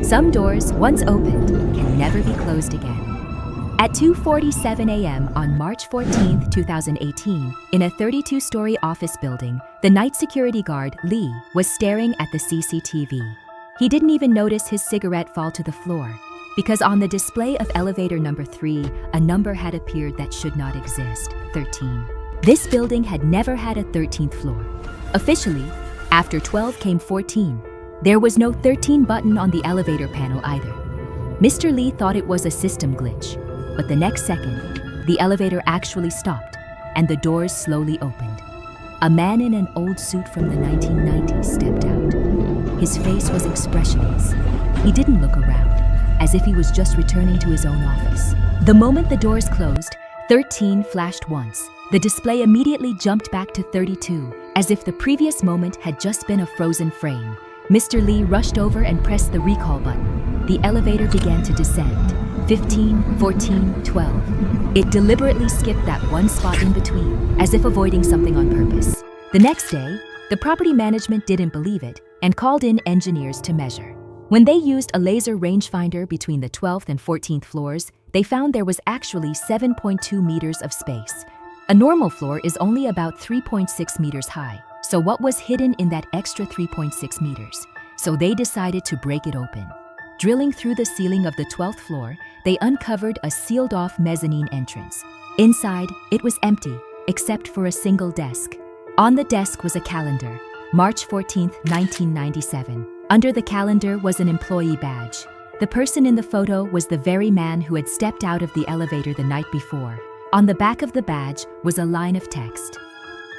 Some doors, once opened, can never be closed again. At 2:47 a.m. on March 14, 2018, in a 32-story office building, the night security guard, Lee, was staring at the CCTV. He didn't even notice his cigarette fall to the floor, because on the display of elevator number 3, a number had appeared that should not exist, 13. This building had never had a 13th floor. Officially, after 12 came 14. There was no 13 button on the elevator panel either. Mr. Lee thought it was a system glitch, but the next second, the elevator actually stopped and the doors slowly opened. A man in an old suit from the 1990s stepped out. His face was expressionless. He didn't look around, as if he was just returning to his own office. The moment the doors closed, 13 flashed once. The display immediately jumped back to 32, as if the previous moment had just been a frozen frame. Mr. Lee rushed over and pressed the recall button. The elevator began to descend. 15, 14, 12. It deliberately skipped that one spot in between, as if avoiding something on purpose. The next day, the property management didn't believe it and called in engineers to measure. When they used a laser rangefinder between the 12th and 14th floors, they found there was actually 7.2 meters of space. A normal floor is only about 3.6 meters high, so what was hidden in that extra 3.6 meters? So they decided to break it open. Drilling through the ceiling of the 12th floor, they uncovered a sealed-off mezzanine entrance. Inside, it was empty, except for a single desk. On the desk was a calendar, March 14, 1997. Under the calendar was an employee badge. The person in the photo was the very man who had stepped out of the elevator the night before. On the back of the badge was a line of text.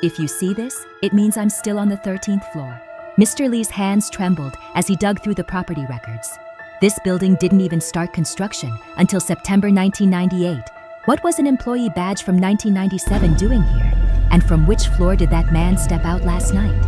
"If you see this, it means I'm still on the 13th floor." Mr. Lee's hands trembled as he dug through the property records. This building didn't even start construction until September 1998. What was an employee badge from 1997 doing here? And from which floor did that man step out last night?